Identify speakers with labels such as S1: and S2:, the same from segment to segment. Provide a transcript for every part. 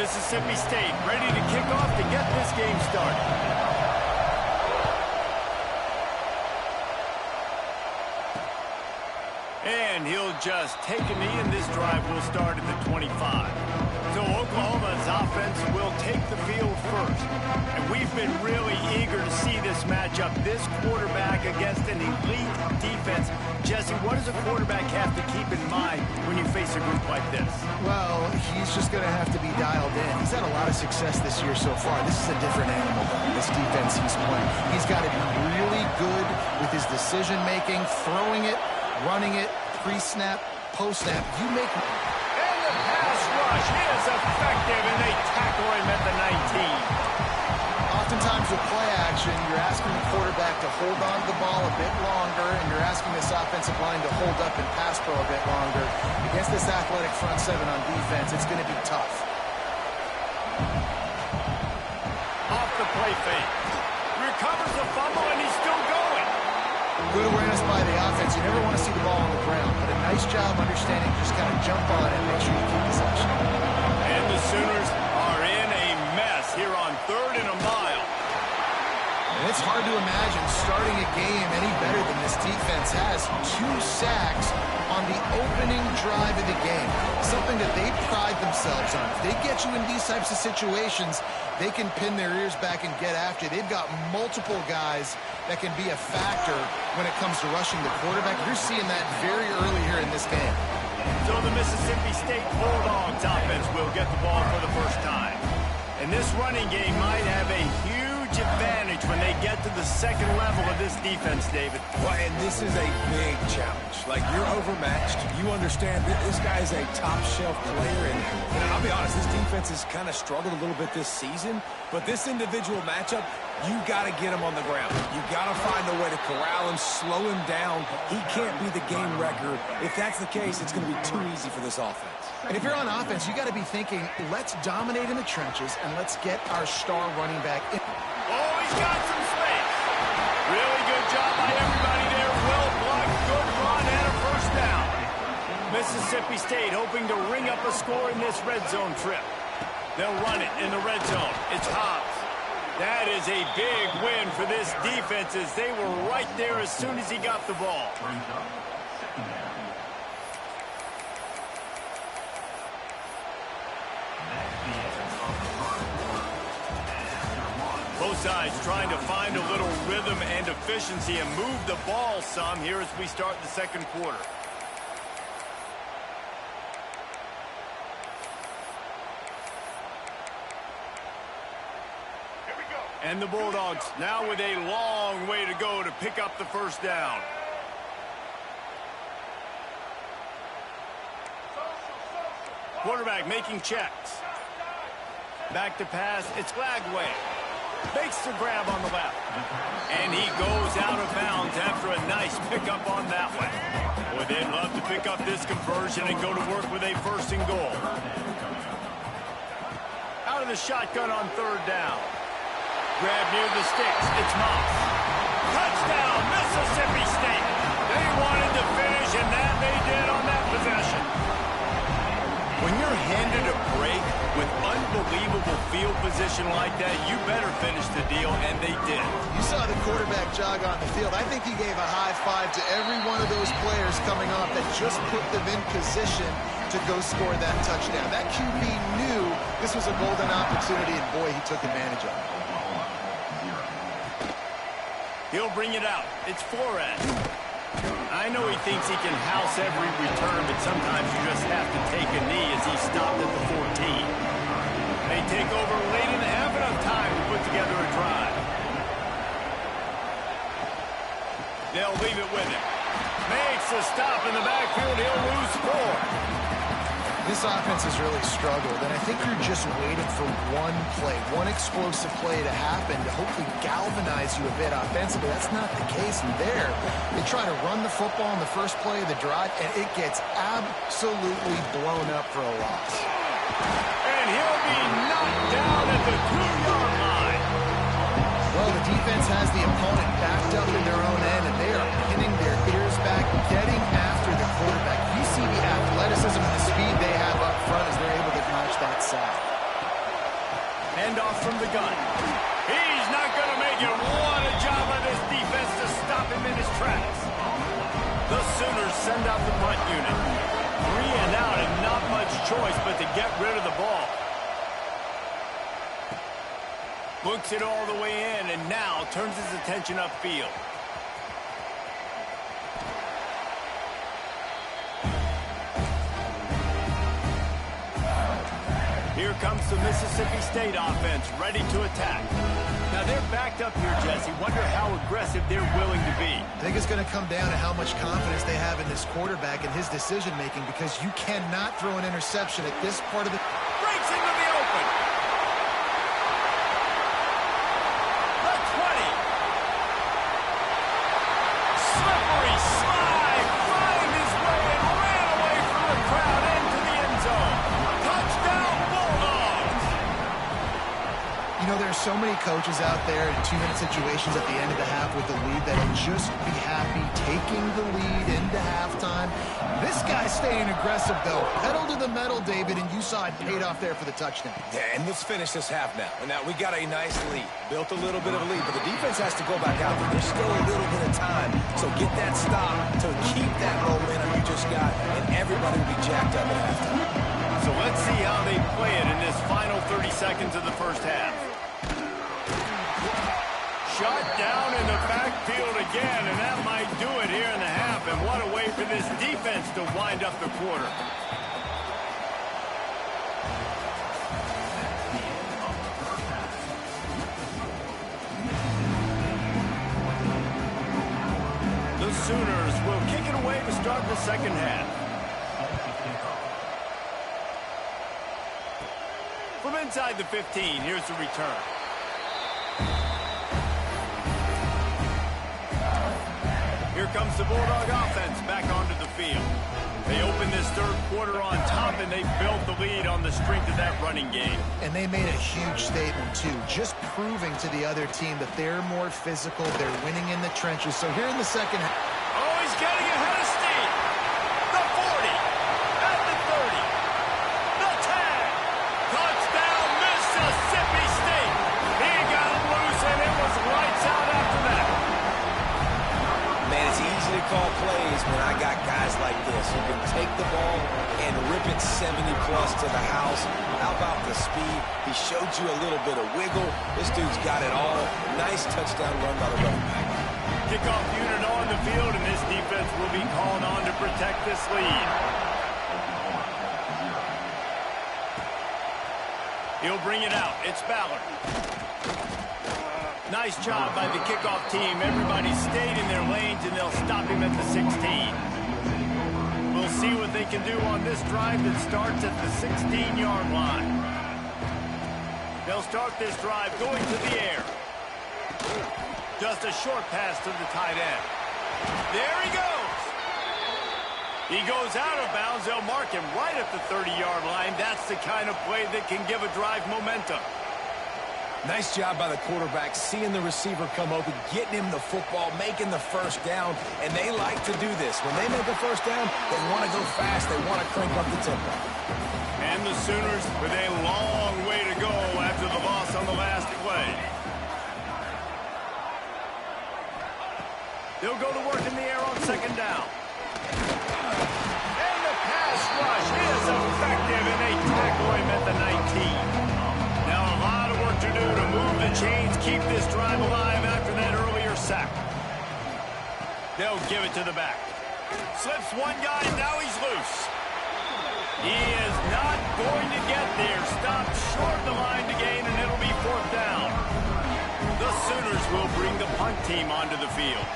S1: Mississippi State ready to kick off to get this game started. And he'll just take a knee, and this drive will start at the 25. So Oklahoma's offense will take the field first. And we've been really eager to see this matchup, this quarterback against an elite defense. Jesse, what does a quarterback have to keep in mind when you face a group like this?
S2: Well, he's just going to have to be dialed in. He's had a lot of success this year so far. This is a different animal than this defense he's playing. He's got to be really good with his decision-making, throwing it, running it, pre-snap, post-snap. You make...
S1: And the pass rush is effective, and they tackle him at the 19.
S2: Oftentimes with play action, you're asking the quarterback to hold on to the ball a bit longer, and you're asking this offensive line to hold up and pass pro a bit longer. Against this athletic front seven on defense, it's going to be tough.
S1: Off the play fake. Recovers the fumble, and he's still going.
S2: Good awareness by the offense. You never want to see the ball on the ground, but a nice job understanding just kind of jump on it and make sure you keep possession.
S1: And the Sooners are in a mess here on 3rd and a mile.
S2: And it's hard to imagine starting a game any better than this defense has. 2 sacks on the opening drive of the game. Something that they pride themselves on. If they get you in these types of situations, they can pin their ears back and get after. They've got multiple guys that can be a factor when it comes to rushing the quarterback. You're seeing that very early here in this game.
S1: So the Mississippi State Bulldogs offense will get the ball for the first time. And this running game might have a huge advantage when they get to the second level of this defense, David.
S3: Well, and this is a big challenge. Like, you're overmatched. You understand that this guy is a top-shelf player, and I'll be honest, this defense has kind of struggled a little bit this season, but this individual matchup, you got to get him on the ground. You got to find a way to corral him, slow him down. He can't be the game wrecker. If that's the case, it's going to be too easy for this offense.
S2: And if you're on offense, you got to be thinking, let's dominate in the trenches and let's get our star running back in.
S1: Oh, he's got some space. Really good job by everybody there. Well blocked, good run, and a first down. Mississippi State hoping to ring up a score in this red zone trip. They'll run it in the red zone. It's Hobbs. That is a big win for this defense as they were right there as soon as he got the ball. Both sides trying to find a little rhythm and efficiency and move the ball some here as we start the second quarter. And the Bulldogs now with a long way to go to pick up the first down. Quarterback making checks. Back to pass. It's Lagway. Makes the grab on the left. And he goes out of bounds after a nice pickup on that one. Boy, they'd love to pick up this conversion and go to work with a 1st and goal. Out of the shotgun on 3rd down. Grab near the sticks. It's Moss. Touchdown, Mississippi State. They wanted to finish, and that they did on that possession. When you're handed a break with unbelievable field position like that, you better finish the deal, and they did.
S2: You saw the quarterback jog on the field. I think he gave a high five to every one of those players coming off that just put them in position to go score that touchdown. That QB knew this was a golden opportunity, and boy, he took advantage of it.
S1: He'll bring it out. It's Flores. I know he thinks he can house every return, but sometimes you just have to take a knee as he stopped at the 14. They take over late in the half, enough time to put together a drive. They'll leave it with him. Makes a stop in the backfield. He'll lose 4.
S2: This offense has really struggled, and I think you're just waiting for one play, one explosive play to happen to hopefully galvanize you a bit offensively. That's not the case there. They try to run the football in the first play of the drive, and it gets absolutely blown up for a loss.
S1: And he'll be knocked down at the 2-yard line.
S2: Well, the defense has the opponent backed up in their own end, and they are pinning their ears back, getting after the quarterback. You see the athleticism and the speed they have up front as they're able to notch that sack.
S1: tracks. The Sooners send out the punt unit. 3 and out and not much choice but to get rid of the ball. Books it all the way in and now turns his attention upfield. Here comes the Mississippi State offense, ready to attack. Now they're backed up here, Jesse. Wonder how aggressive they're willing to be.
S2: I think it's going to come down to how much confidence they have in this quarterback and his decision-making, because you cannot throw an interception at this part of the...
S1: Breaks into the open. The 20. Slippery slide. Find his way and ran away from the crowd into the end zone. Touchdown, Bulldogs.
S2: You know, there are so many coaches out there in 2-minute situations at the end of the half with the lead that'll just be happy taking the lead into halftime. This guy's staying aggressive, though. Pedal to the metal, David, and you saw it paid off there for the touchdown.
S3: Yeah, and let's finish this half now. And now we got a nice lead. Built a little bit of a lead, but the defense has to go back out there. There's still a little bit of time. So get that stop to keep that momentum you just got, and everybody will be jacked up at halftime.
S1: So let's see how they play it in this final 30 seconds of the first half. Shot down in the backfield again, and that might do it here in the half. And what a way for this defense to wind up the quarter. The Sooners will kick it away to start the second half. From inside the 15, here's the return. Here comes the Bulldog offense back onto the field. They open this third quarter on top, and they built the lead on the strength of that running game.
S2: And they made a huge statement, too, just proving to the other team that they're more physical, they're winning in the trenches. So here in the second half...
S1: Oh, he's getting ahead of steam. The 40, at the 30, the 10. Touchdown, Mississippi State. He got him loose, and it was lights out after that.
S3: Man, it's easy to call plays when I got guys like this who can take the ball and rip it 70-plus to the house. How about the speed? He showed you a little bit of wiggle. This dude's got it all. Nice touchdown run by the running back.
S1: Kickoff unit on the field, and this defense will be called on to protect this lead. He'll bring it out. It's Ballard. Nice job by the kickoff team. Everybody stayed in their lanes, and they'll stop him at the 16. We'll see what they can do on this drive that starts at the 16-yard line. They'll start this drive going to the air. Just a short pass to the tight end. There he goes. He goes out of bounds. They'll mark him right at the 30-yard line. That's the kind of play that can give a drive momentum.
S3: Nice job by the quarterback, seeing the receiver come open, getting him the football, making the first down, and they like to do this. When they make a first down, they want to go fast. They want to crank up the tempo.
S1: And the Sooners with a long way to go after the loss on the last play. They'll go to work in the air on second down. And the pass rush is effective, and they tackle him at the 19. Now a lot of work to do to move the chains, keep this drive alive after that earlier sack. They'll give it to the back. Slips one guy, now he's loose. He is not going to get there. Stopped short of the line to gain, and it'll be fourth down. The Sooners will bring the punt team onto the field.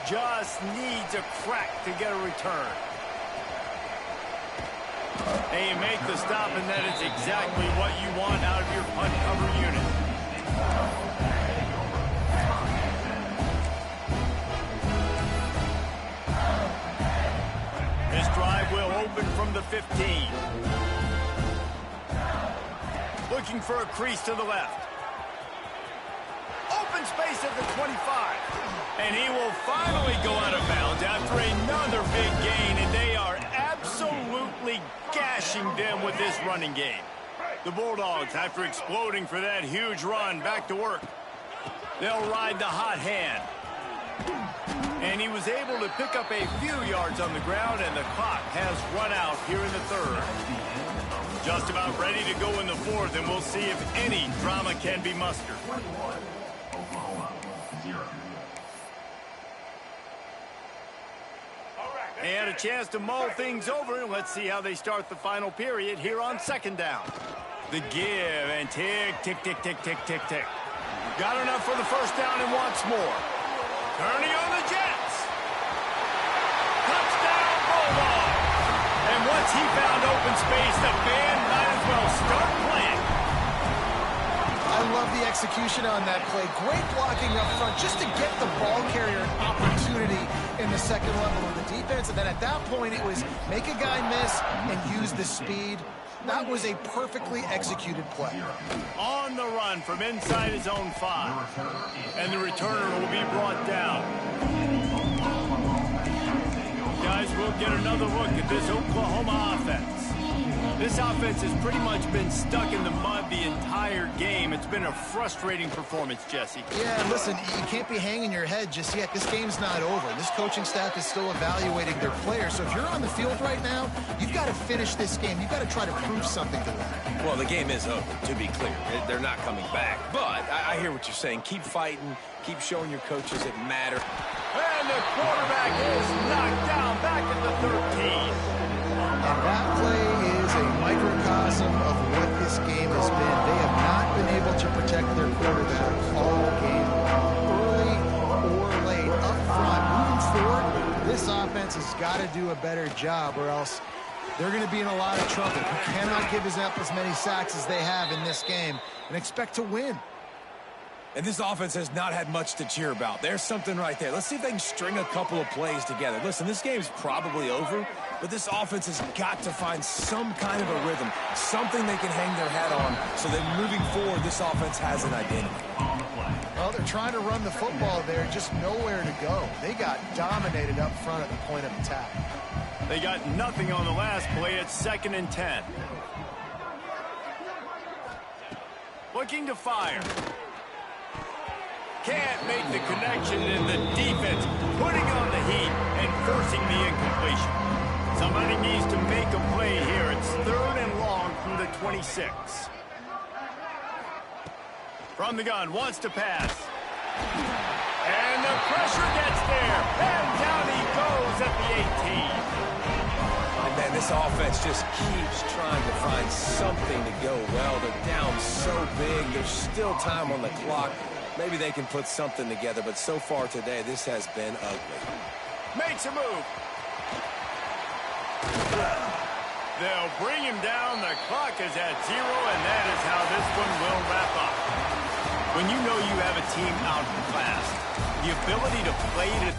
S1: Just needs a crack to get a return. And you make the stop, and that is exactly what you want out of your punt cover unit. This drive will open from the 15. Looking for a crease to the left. Open space at the 25. And he will finally go out of bounds after another big gain, and they are absolutely gashing them with this running game. The Bulldogs, after exploding for that huge run, back to work. They'll ride the hot hand. And he was able to pick up a few yards on the ground, and the clock has run out here in the third. Just about ready to go in the fourth, and we'll see if any drama can be mustered. And a chance to mull things over. Let's see how they start the final period here on second down. The give and tick, tick, tick, tick, tick, tick, tick. Got enough for the first down and wants more. Turning on the Jets. Touchdown, Bulldog. And once he found open space, the band might as well start playing.
S2: I love the execution on that play. Great blocking up front just to get the ball carrier an opportunity in the second level of the defense. And then at that point, it was make a guy miss and use the speed. That was a perfectly executed play.
S1: On the run from inside his own 5. And the returner will be brought down. Guys, we'll get another look at this Oklahoma offense. This offense has pretty much been stuck in the mud the entire game. It's been a frustrating performance, Jesse.
S2: Yeah, listen, you can't be hanging your head just yet. This game's not over. This coaching staff is still evaluating their players. So if you're on the field right now, you've got to finish this game. You've got to try to prove something to them.
S3: Well, the game is over, to be clear. They're not coming back. But I hear what you're saying. Keep fighting. Keep showing your coaches it matters.
S1: And the quarterback is knocked down back at the 13.
S2: And that play is a microcosm of what this game has been. They have not been able to protect their quarterback all game long. Early or late, up front, moving forward, this offense has got to do a better job or else they're going to be in a lot of trouble. You cannot give up as many sacks as they have in this game and expect to win.
S3: And this offense has not had much to cheer about. There's something right there. Let's see if they can string a couple of plays together. Listen, this game's probably over, but this offense has got to find some kind of a rhythm, something they can hang their hat on so that moving forward, this offense has an identity.
S2: Well, they're trying to run the football there, just nowhere to go. They got dominated up front at the point of attack.
S1: They got nothing on the last play at 2nd and 10. Looking to fire. Can't make the connection in the defense, putting on the heat and forcing the incompletion. Somebody needs to make a play here. It's 3rd and long from the 26. From the gun, wants to pass. And the pressure gets there. And down he goes at the 18.
S3: And man, this offense just keeps trying to find something to go well. They're down so big. There's still time on the clock. Maybe they can put something together, but so far today, this has been ugly.
S1: Makes a move. They'll bring him down. The clock is at 0, and that is how this one will wrap up. When you know you have a team outclassed, the ability to play to...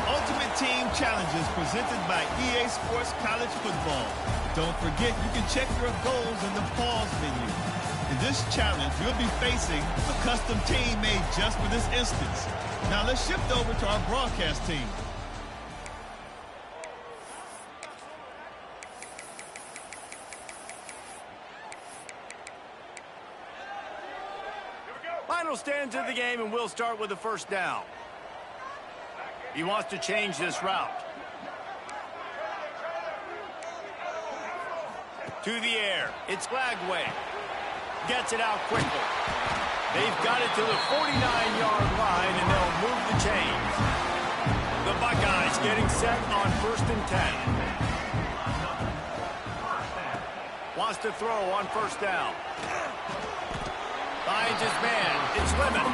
S4: Ultimate Team Challenges presented by EA Sports College Football. Don't forget you can check your goals in the pause menu. In this challenge, you'll be facing a custom team made just for this instance. Now let's shift over to our broadcast team.
S1: Final stands of the game, and we'll start with the first down. He wants to change this route. To the air. It's Lagway. Gets it out quickly. They've got it to the 49-yard line, and they'll move the chains. The Buckeyes getting set on 1st and 10. Wants to throw on 1st down. Finds his man. It's Lemon.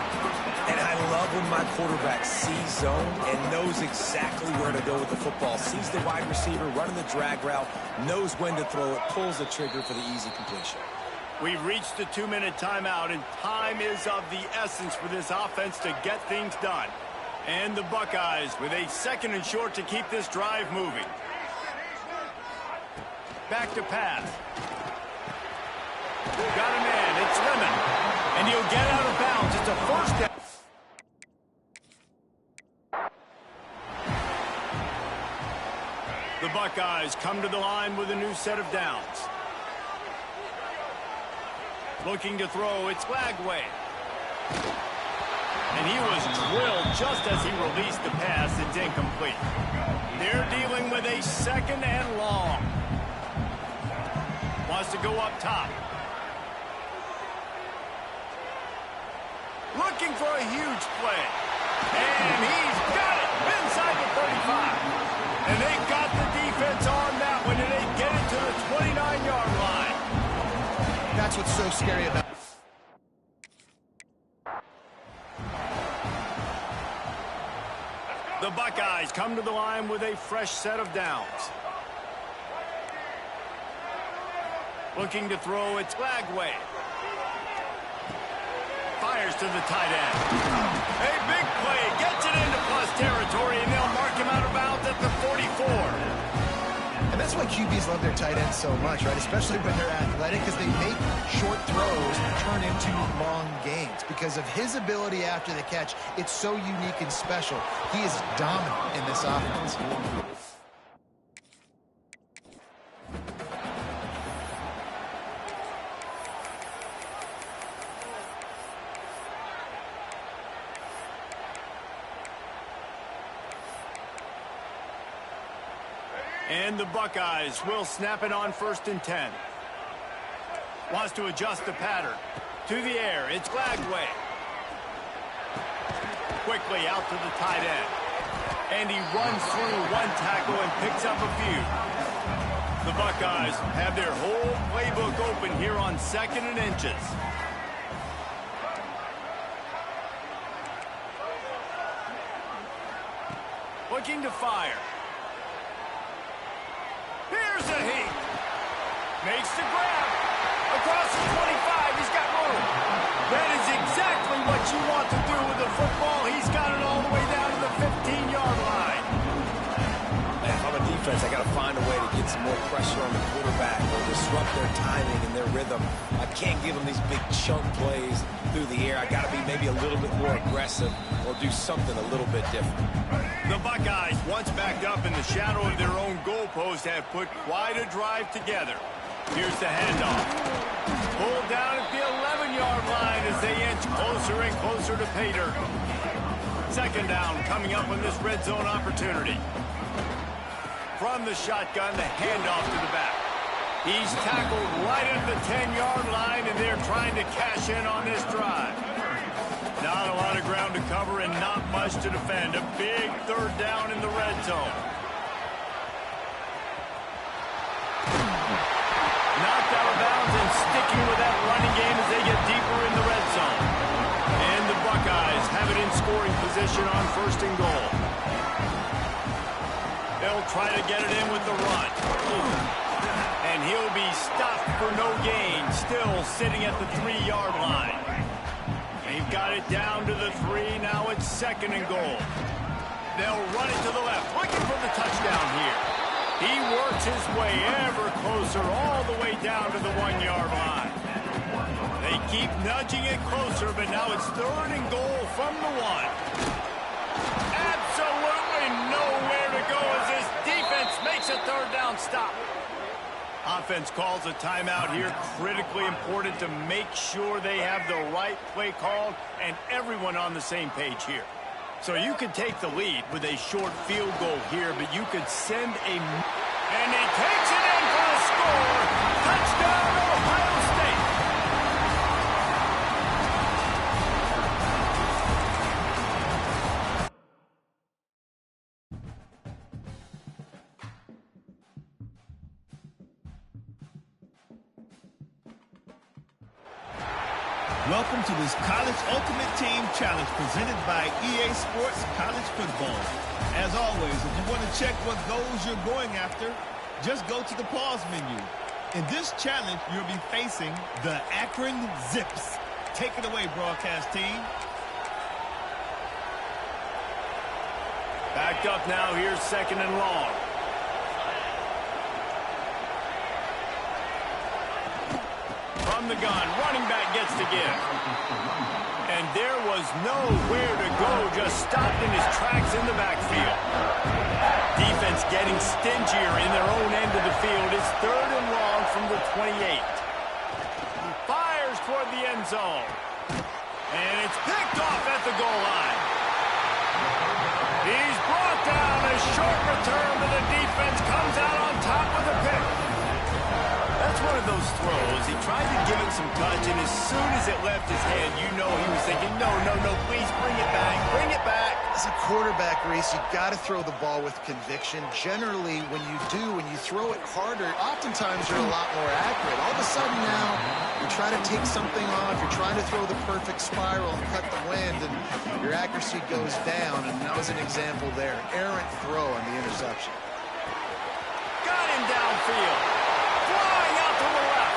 S3: And I love when my quarterback sees zone and knows exactly where to go with the football. Sees the wide receiver running the drag route, knows when to throw it, pulls the trigger for the easy completion.
S1: We've reached the 2-minute timeout, and time is of the essence for this offense to get things done. And the Buckeyes with a 2nd and short to keep this drive moving. Back to pass. Got a man. It's Lemon. And he'll get out of bounds. It's a 1st down. The Buckeyes come to the line with a new set of downs. Looking to throw, it's Lagway. And he was drilled just as he released the pass. It's incomplete. They're dealing with a 2nd and long. Wants to go up top. Looking for a huge play. And he's got it inside the 35. And they got the defense on that one, and they get it to the 29-yard line.
S2: That's what's so scary about it.
S1: The Buckeyes come to the line with a fresh set of downs. Looking to throw, it's Lagway. Fires to the tight end. A big play, gets it into plus territory, and they'll mark him out of bounds at the 44.
S2: And that's why QBs love their tight ends so much, right? Especially when they're athletic, because they make short throws turn into long gains. Because of his ability after the catch, it's so unique and special. He is dominant in this offense.
S1: And the Buckeyes will snap it on 1st and 10. Wants to adjust the pattern. To the air, it's Lagway. Quickly out to the tight end. And he runs through one tackle and picks up a few. The Buckeyes have their whole playbook open here on 2nd and inches. Looking to fire. Here's a heat. Makes the grab. Across the 25, he's got room. That is exactly what you want to do with the football. He's got it all the way down to the 15-yard line.
S3: Man, if I'm a defense, I got to find a way to get some more pressure on the quarterback or disrupt their timing and their rhythm. I can't give them these big chunk plays through the air. I got to be maybe a little bit more aggressive or do something a little bit different.
S1: The Buckeyes, once backed up in the shadow of their own goalpost, have put quite a drive together. Here's the handoff. Pulled down at the 11-yard line as they inch closer and closer to pay dirt. 2nd down coming up on this red zone opportunity. From the shotgun, the handoff to the back. He's tackled right at the 10-yard line, and they're trying to cash in on this drive. Not a lot of ground to cover and not much to defend. A big 3rd down in the red zone. Knocked out of bounds and sticking with that running game as they get deeper in the red zone. And the Buckeyes have it in scoring position on 1st and goal. They'll try to get it in with the run. And he'll be stopped for no gain, still sitting at the 3-yard line. They've got it down to the 3. Now it's 2nd and goal. They'll run it to the left, looking for the touchdown here. He works his way ever closer, all the way down to the 1-yard line. They keep nudging it closer, but now it's 3rd and goal from the 1. Absolutely nowhere to go as this defense makes a 3rd down stop. Offense calls a timeout here. Critically important to make sure they have the right play called and everyone on the same page here. So you could take the lead with a short field goal here, but you could send a... And he takes it in for the score. Touchdown, Ohio State.
S4: Welcome to this College Ultimate Team Challenge presented by EA Sports College Football. As always, if you want to check what goals you're going after, just go to the pause menu. In this challenge, you'll be facing the Akron Zips. Take it away, broadcast team.
S1: Backed up now, here's 2nd and long. From the gun, running back gets to give. And there was nowhere to go, just stopped in his tracks in the backfield. Defense getting stingier in their own end of the field. It's 3rd and long from the 28. He fires toward the end zone. And it's picked off at the goal line. He's brought down. A short return, but the defense comes out on top with a pick. That's one of those throws. He tried to give it some touch, and as soon as it left his hand, you know he was thinking, no, please bring it back, bring it back.
S2: As a quarterback, Reese, you got to throw the ball with conviction. Generally, when you throw it harder, oftentimes you're a lot more accurate. All of a sudden now, you try to take something off, you're trying to throw the perfect spiral and cut the wind, and your accuracy goes down, and that was an example there. Errant throw on the interception.
S1: Got him downfield. Flying out to the left.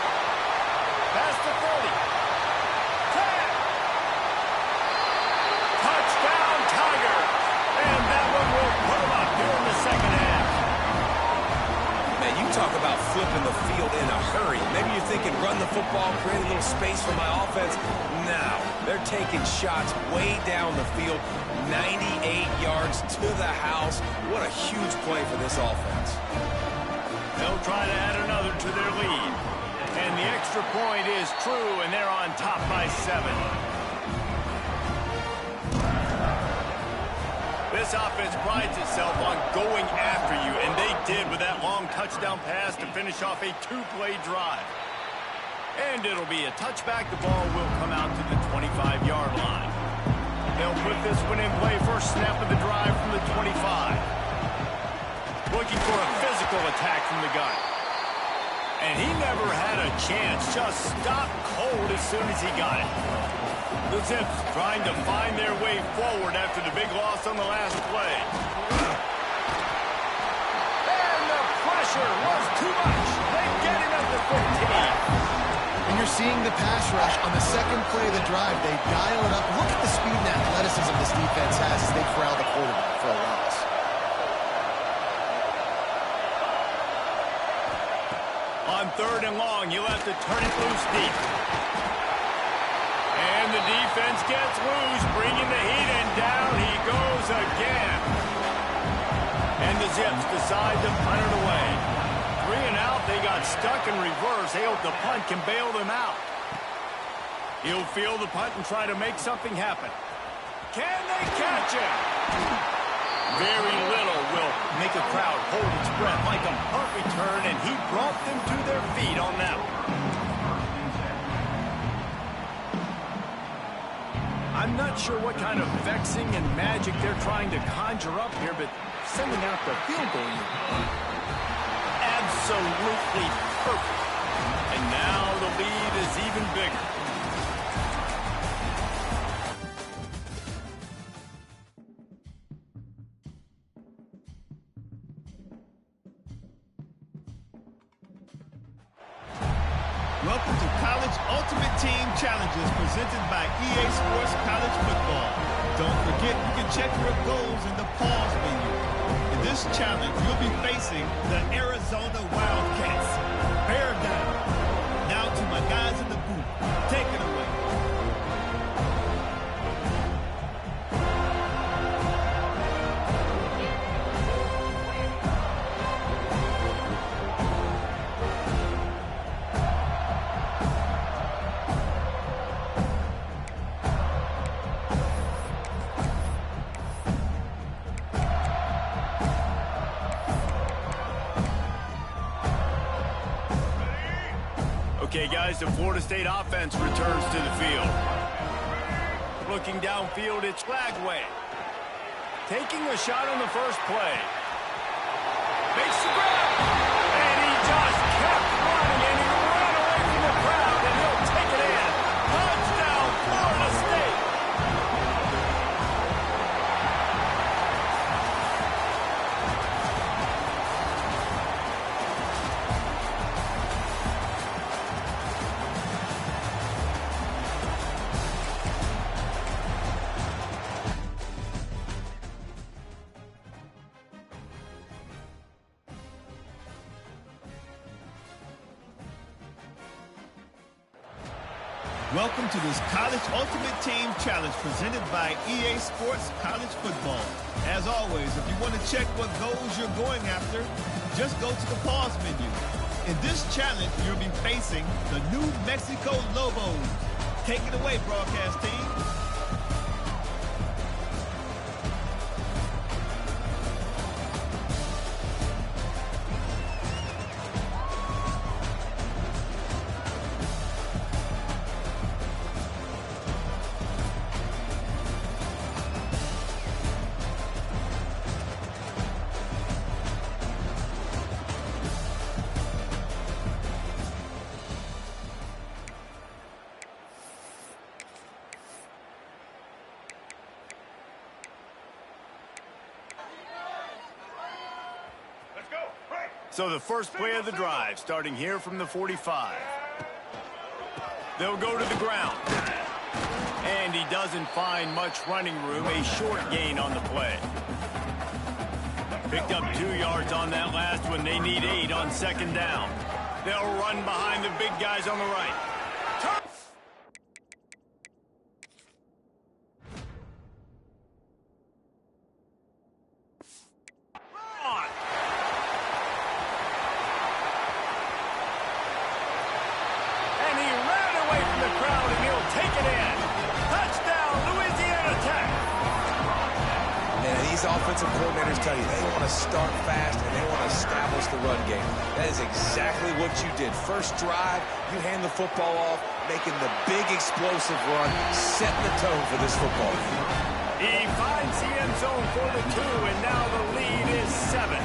S1: Past the 30. 10. Touchdown, Tigers. And that one will put them up here in the 2nd half.
S3: Man, you talk about flipping the field in a hurry. Maybe you're thinking run the football, create a little space for my offense. Now, they're taking shots way down the field. 98 yards to the house. What a huge play for this offense.
S1: They'll try to add another to their lead. And the extra point is true, and they're on top by 7. This offense prides itself on going after you, and they did with that long touchdown pass to finish off a 2-play drive. And it'll be a touchback. The ball will come out to the 25-yard line. They'll put this one in play. First snap of the drive from the 25. Looking for a physical attack from the gun. And he never had a chance. Just stopped cold as soon as he got it. The Zips trying to find their way forward after the big loss on the last play. And the pressure was too much. They get him at the 15.
S2: And you're seeing the pass rush on the 2nd play of the drive. They dial it up. Look at the speed and athleticism this defense has as they corral the quarterback for a loss.
S1: On 3rd and long, you'll have to turn it loose deep. And the defense gets loose, bringing the heat, and down he goes again. And the Zips decide to punt it away. 3 and out, they got stuck in reverse. They hope the punt can bail them out. He'll field the punt and try to make something happen. Can they catch him? Very little will make a crowd hold its breath like a punt return, and he brought them to their feet on that one. I'm not sure what kind of vexing and magic they're trying to conjure up here, but sending out the field goal unit. Absolutely perfect. And now the lead is even bigger.
S4: Welcome to College Ultimate Team Challenges presented by EA Sports College Football. Don't forget, you can check your goals in the pause menu. In this challenge, you'll be facing the Arizona Wildcats. Bear down. Now to my guys in the booth. Take it away.
S1: Okay, guys, the Florida State offense returns to the field. Looking downfield, it's Flagway. Taking a shot on the first play. Makes the grab. And he just kept running, and he ran away from the crowd, and he'll take it in. Touchdown, Florida State.
S4: Welcome to this College Ultimate Team Challenge presented by EA Sports College Football. As always, if you want to check what goals you're going after, just go to the pause menu. In this challenge, you'll be facing the New Mexico Lobos. Take it away, broadcast team.
S1: So the first play of the drive, starting here from the 45. They'll go to the ground. And he doesn't find much running room, a short gain on the play. Picked up 2 yards on that last one. They need 8 on second down. They'll run behind the big guys on the right.
S3: Offensive coordinators tell you they want to start fast and they want to establish the run game. That is exactly what you did. First drive, you hand the football off, making the big explosive run, setting the tone for this football game.
S1: He finds the end zone for the 2, and now the lead is 7.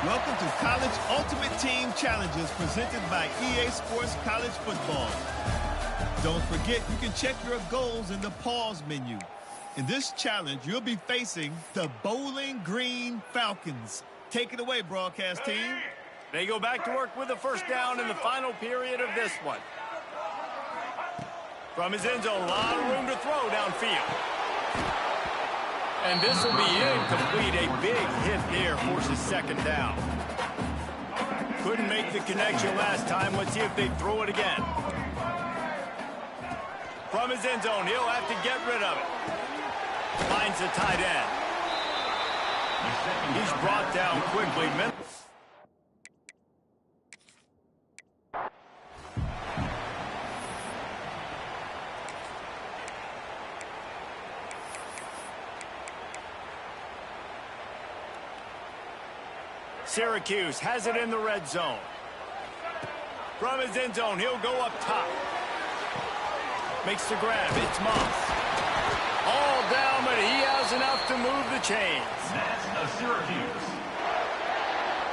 S4: Welcome to College Ultimate Team Challenges presented by EA Sports College Football. Don't forget, you can check your goals in the pause menu. In this challenge, you'll be facing the Bowling Green Falcons. Take it away, broadcast team.
S1: They go back to work with a first down in the final period of this one. From his end zone, a lot of room to throw downfield. And this will be incomplete. A big hit there forces second down. Couldn't make the connection last time. Let's see if they throw it again. From his end zone, he'll have to get rid of it. Finds the tight end. He's brought down quickly. Syracuse has it in the red zone. From his end zone, he'll go up top. Makes the grab. It's Moss. All down, but he has enough to move the chains.
S5: That's a Syracuse.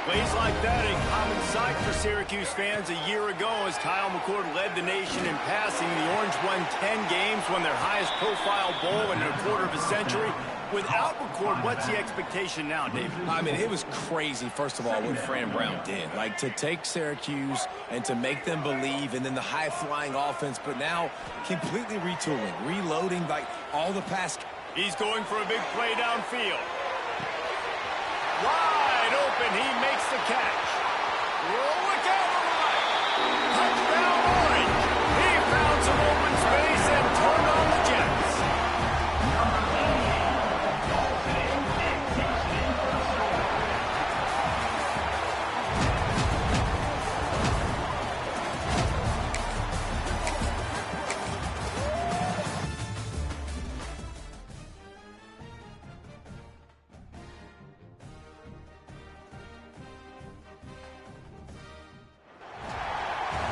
S1: Plays like that, a common sight for Syracuse fans a year ago as Kyle McCord led the nation in passing. The Orange won 10 games, won their highest profile bowl in a quarter of a century. Without McCord, what's the expectation now, David?
S3: I mean, it was crazy, first of all, what Fran Brown did. Like, to take Syracuse and to make them believe, and then the high-flying offense, but now completely retooling, reloading, like, all the pass.
S1: He's going for a big play downfield. Wide open, he makes the catch. Look out on the right. Touchdown, Orange. He found some open space and turned on the Jets.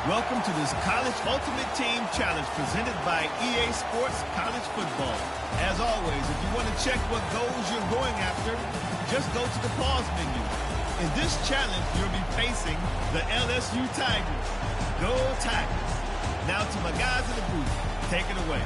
S4: Welcome to this College Ultimate Team Challenge presented by EA Sports College Football. As always, if you want to check what goals you're going after, just go to the pause menu. In this challenge, you'll be facing the LSU Tigers. Go Tigers. Now to my guys in the booth. Take it away.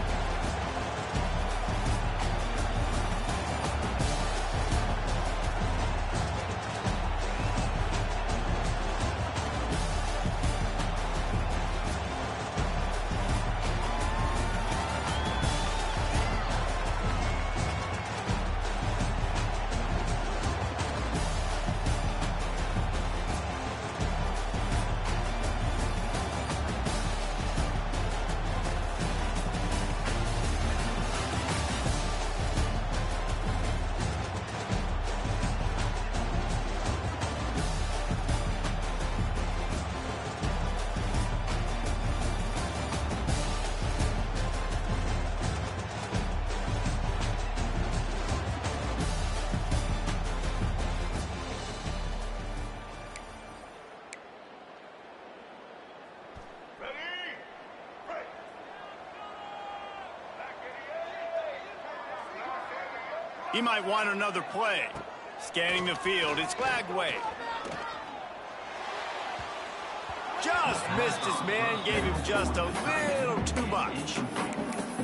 S1: He might want another play. Scanning the field, it's Lagway. Just missed his man, gave him just a little too much.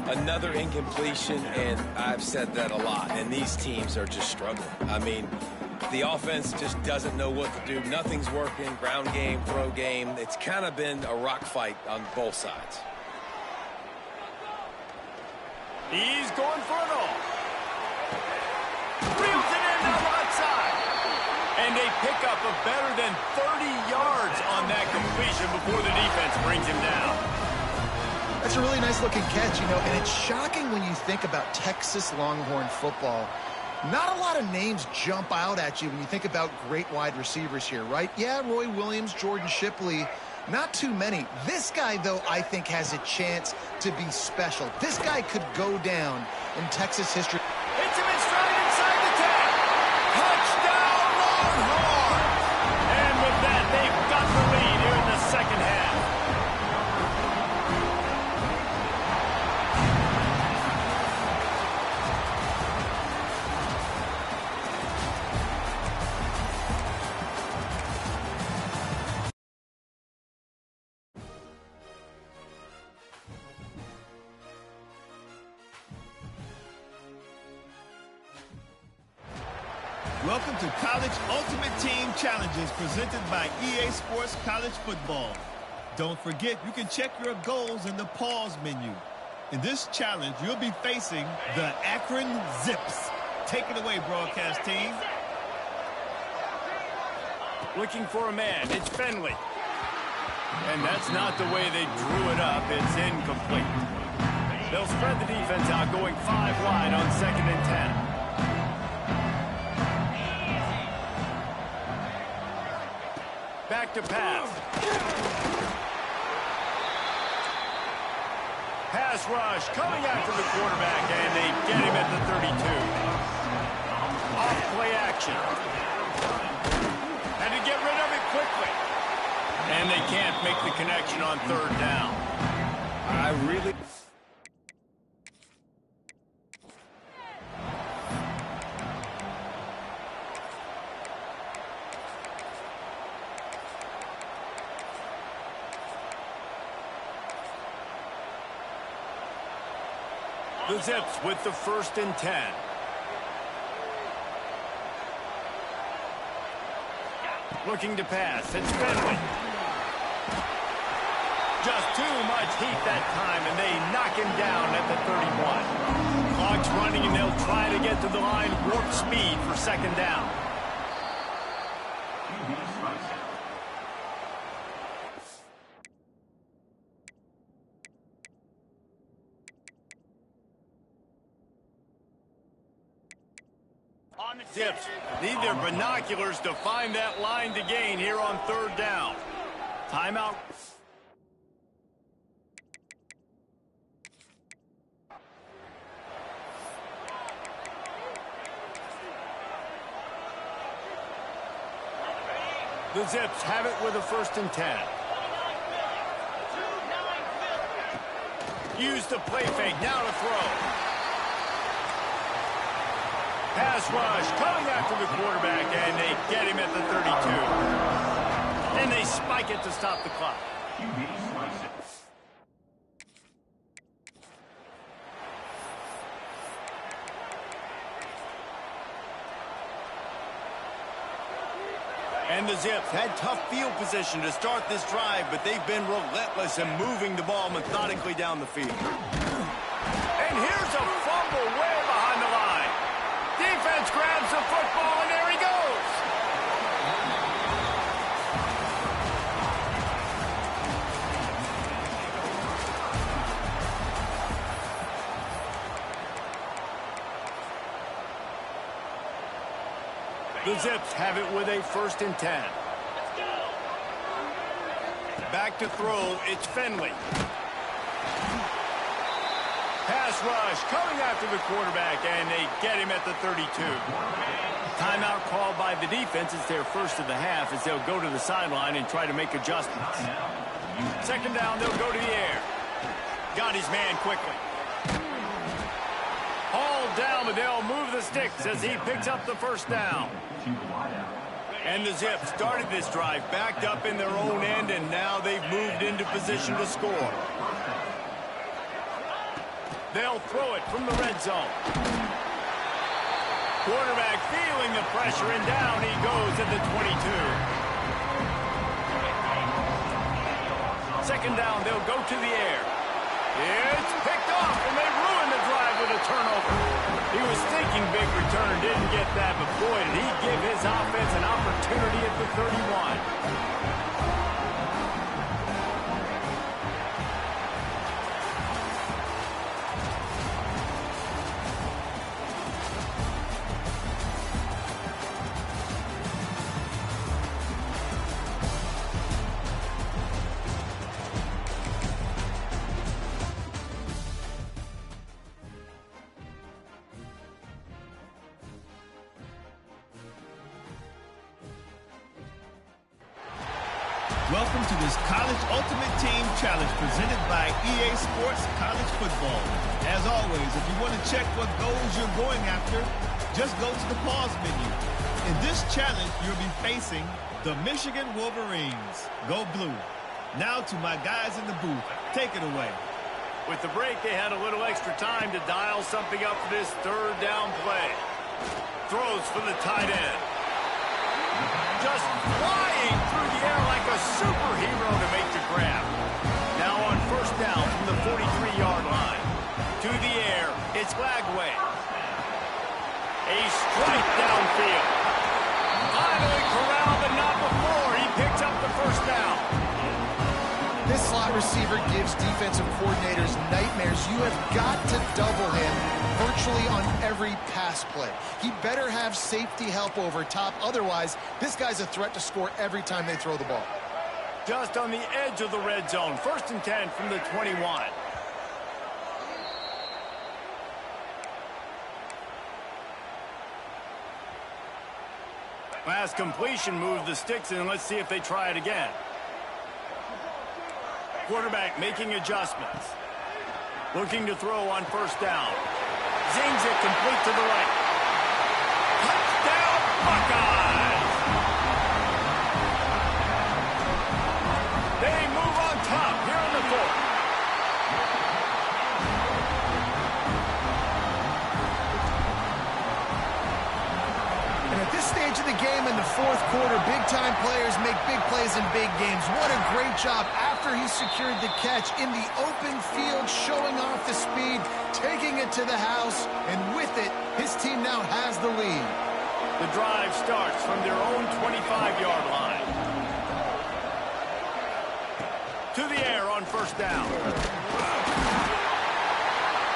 S3: Another incompletion, and I've said that a lot, and these teams are just struggling. I mean, the offense just doesn't know what to do. Nothing's working, ground game, throw game. It's kind of been a rock fight on both sides.
S1: He's going for it all. Reels it in the right side. And they pick up a better than 30 yards on that completion before the defense brings him down.
S2: That's a really nice-looking catch, you know, and it's shocking when you think about Texas Longhorn football. Not a lot of names jump out at you when you think about great wide receivers here, right? Yeah, Roy Williams, Jordan Shipley, not too many. This guy, though, I think has a chance to be special. This guy could go down in Texas history.
S1: Hits him in stride inside the 10. Touchdown, Longhorn! And with that, they've got the lead here in the second half.
S4: Welcome to College Ultimate Team Challenges presented by EA Sports College Football. Don't forget, you can check your goals in the pause menu. In this challenge, you'll be facing the Akron Zips. Take it away, broadcast team.
S1: Looking for a man. It's Finley. And that's not the way they drew it up. It's incomplete. They'll spread the defense out, going 5 wide on 2nd and 10. Back to pass. Pass rush coming after the quarterback, and they get him at the 32. Off play action. Had to get rid of it quickly. And they can't make the connection on 3rd down. The Zips with the 1st and 10. Looking to pass. It's Finley. Just too much heat that time, and they knock him down at the 31. Clock's running, and they'll try to get to the line warp speed for 2nd down. Zips need their binoculars to find that line to gain here on 3rd down. Timeout. The Zips have it with a 1st and 10. Use the play fake, now to throw. Pass rush coming after the quarterback, and they get him at the 32. And they spike it to stop the clock. And the Zips had tough field position to start this drive, but they've been relentless in moving the ball methodically down the field. And here's a fumble way behind the line. Defense grabs the football, and there he goes. The Zips have it with a 1st and 10. Back to throw, it's Finley. Pass rush coming after the quarterback, and they get him at the 32. Timeout called by the defense. It's their 1st of the half as they'll go to the sideline and try to make adjustments. 2nd down, they'll go to the air. Got his man quickly. Hauled down, but they'll move the sticks as he picks up the 1st down. And the Zips started this drive backed up in their own end, and now they've moved into position to score. They'll throw it from the red zone. Quarterback feeling the pressure, and down he goes at the 22. 2nd down, they'll go to the air. It's picked off, and they ruin the drive with a turnover. He was thinking big return, didn't get that, but boy, did he give his offense an opportunity at the 31.
S4: Welcome to this College Ultimate Team Challenge presented by EA Sports College Football. As always, if you want to check what goals you're going after, just go to the pause menu. In this challenge, you'll be facing the Michigan Wolverines. Go blue. Now to my guys in the booth. Take it away.
S1: With the break, they had a little extra time to dial something up for this 3rd down play. Throws for the tight end. Just flying through the air like a superhero to make the grab. Now on first down from the 43-yard line. To the air, it's Lagway. A strike downfield. Finally corralled, but not before. He picks up the first down.
S2: This slot receiver gives defensive coordinators nightmares. You have got to double him virtually on every pass play. He better have safety help over top. Otherwise, this guy's a threat to score every time they throw the ball.
S1: Just on the edge of the red zone. 1st and 10 from the 21. Last completion moved the sticks in. Let's see if they try it again. Quarterback making adjustments. Looking to throw on first down. Zings it complete to the right. Touchdown, Buckeyes! They move on top here in the 4th.
S2: And at this stage of the game in the 4th quarter, big-time players make big plays in big games. What a great job after he secured the catch in the open field, showing off the speed, taking it to the house, and with it, his team now has the lead.
S1: The drive starts from their own 25-yard line. To the air on first down.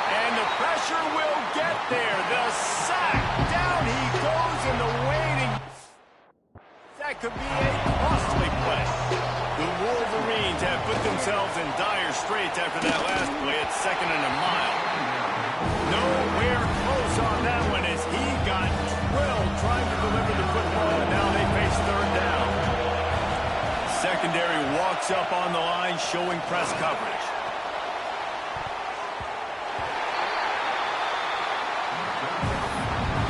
S1: And the pressure will get there. The sack. Down he goes in the waiting. That could be a costly play. The Wolverines have put themselves in dire straits after that last play at 2nd and a mile. Nowhere close on that one as he got drilled trying to deliver the football, and now they face 3rd down. Secondary walks up on the line showing press coverage.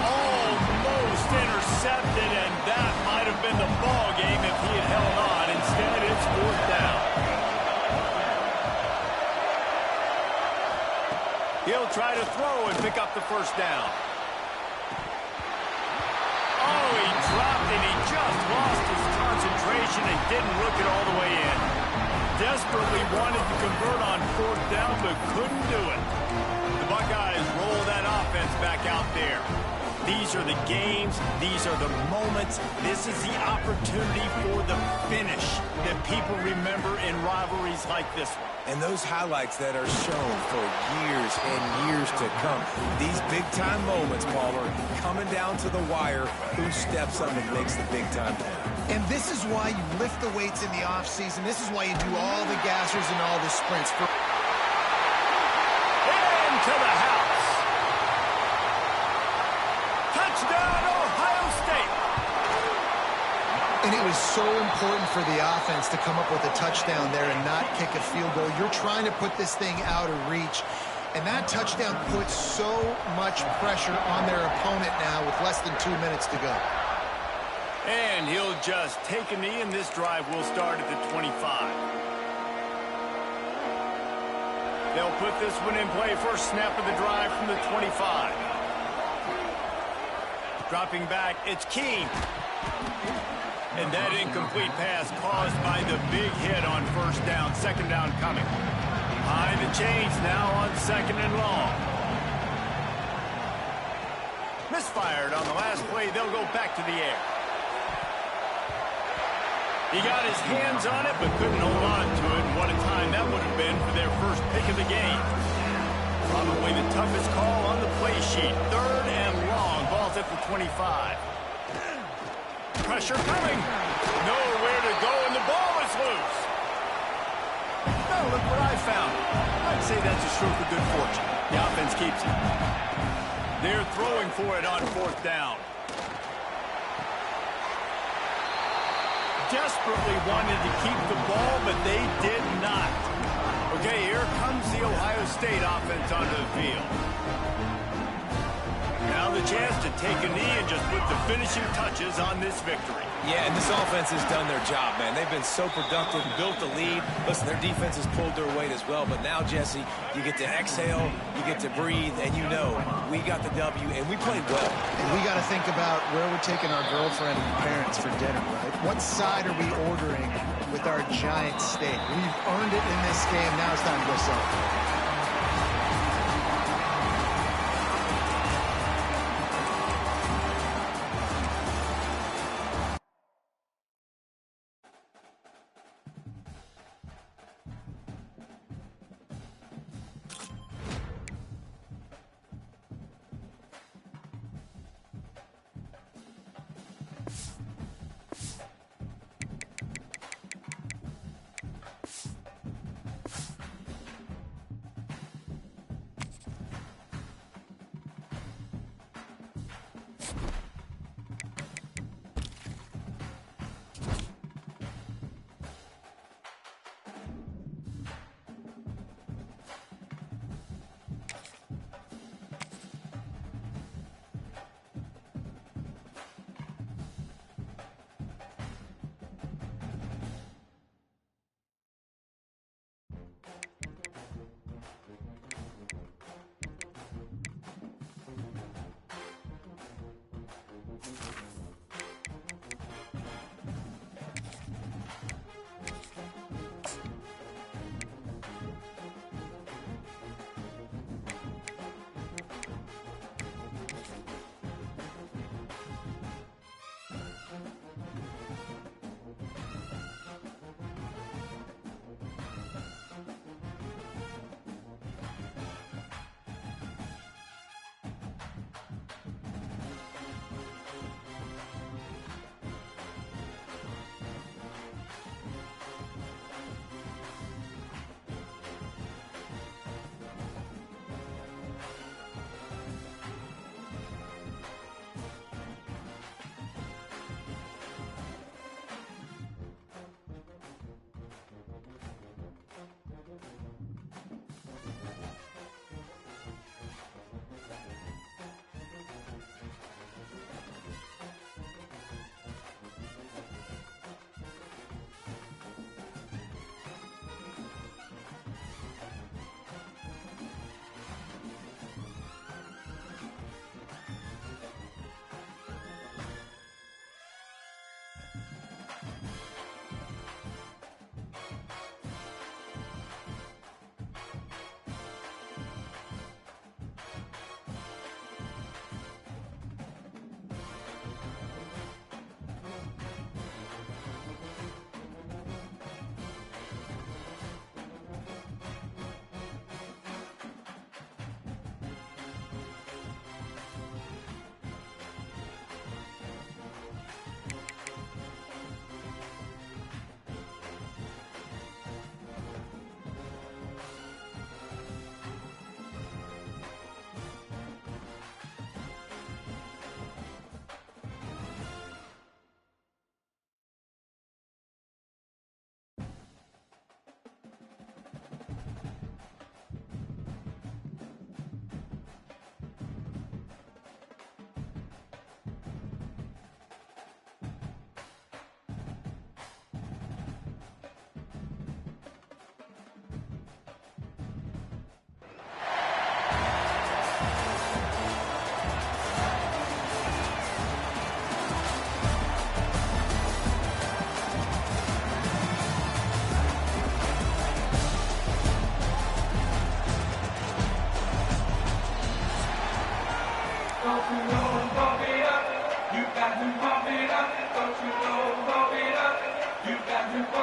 S1: Almost intercepted, and that might have been the ball game if he had held on. Instead, it's 4th down. He'll try to throw and pick up the first down. Oh, he dropped it. He just lost his concentration and didn't look it all the way in. Desperately wanted to convert on 4th down, but couldn't do it. The Buckeyes roll that offense back out there. These are the games. These are the moments. This is the opportunity for the finish that people remember in rivalries like this one.
S3: And those highlights that are shown for years and years to come. These big-time moments, Pauler, coming down to the wire, who steps up and makes the big-time play.
S2: And this is why you lift the weights in the offseason. This is why you do all the gassers and all the sprints.
S1: Into the house. Touchdown, Ohio State.
S2: And it was so important for the offense to come up with a touchdown there and not kick a field goal. You're trying to put this thing out of reach. And that touchdown puts so much pressure on their opponent now with less than 2 minutes to go.
S1: And he'll just take a knee, and this drive will start at the 25. They'll put this one in play. First snap of the drive from the 25. Dropping back, it's Keene. And that incomplete pass caused by the big hit on first down. 2nd down coming. Behind the chains now on 2nd and long. Misfired on the last play. They'll go back to the air. He got his hands on it, but couldn't hold on to it. And what a time that would have been for their first pick of the game. Probably the toughest call on the play sheet. 3rd and long. Ball's at the 25. Pressure coming. Nowhere to go, and the ball is loose. Oh, look what I found. I'd say that's a stroke of good fortune. The offense keeps it. They're throwing for it on 4th down. Desperately wanted to keep the ball, but they did not. Okay, here comes the Ohio State offense onto the field. Now the chance to take a knee and just put the finishing touches on this victory.
S3: Yeah, and this offense has done their job, man. They've been so productive, built the lead. Listen, their defense has pulled their weight as well. But now, Jesse, you get to exhale, you get to breathe, and you know we got the W, and we played well.
S2: And we got to think about where we're taking our girlfriend and parents for dinner, right? What side are we ordering with our giant steak? We've earned it in this game. Now it's time to go celebrate.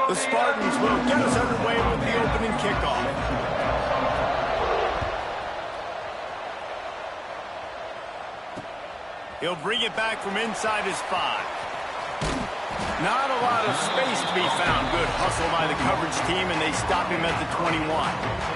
S1: The Spartans will get us underway with the opening kickoff. He'll bring it back from inside his 5. Not a lot of space to be found. Good hustle by the coverage team, and they stop him at the 21.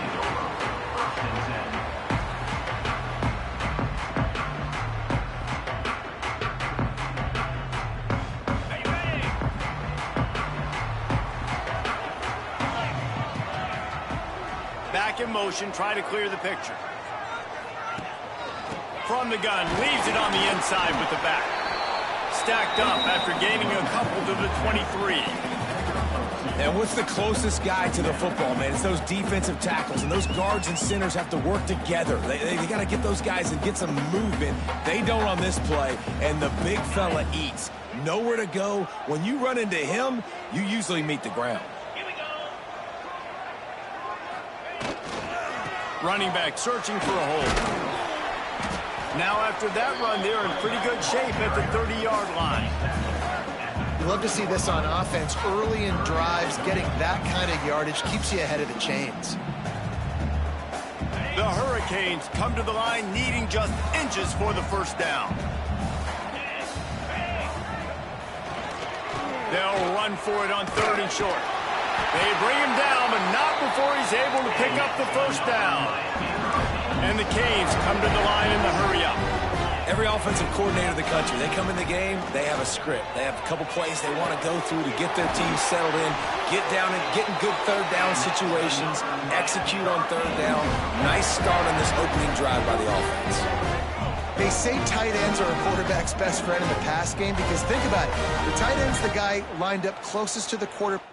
S1: In motion, try to clear the picture. from the gun, leaves it on the inside with the back. Stacked up after gaining a couple to the 23.
S3: And what's the closest guy to the football, man? It's those defensive tackles, and those guards and centers have to work together. They got to get those guys and get some movement. They don't on this play, and the big fella eats. Nowhere to go. When you run into him, you usually meet the ground.
S1: Running back searching for a hole. Now after that run, they're in pretty good shape at the 30-yard line.
S2: You love to see this on offense. Early in drives, getting that kind of yardage keeps you ahead of the chains.
S1: The Hurricanes come to the line needing just inches for the first down. They'll run for it on 3rd and short. They bring him down, but not before he's able to pick up the first down. And the Canes come to the line in the hurry-up.
S3: Every offensive coordinator in the country, they come in the game, they have a script. They have a couple plays they want to go through to get their team settled in, get down and get in good 3rd down situations, execute on 3rd down. Nice start on this opening drive by the offense.
S2: They say tight ends are a quarterback's best friend in the pass game because think about it. The tight end's the guy lined up closest to the quarterback.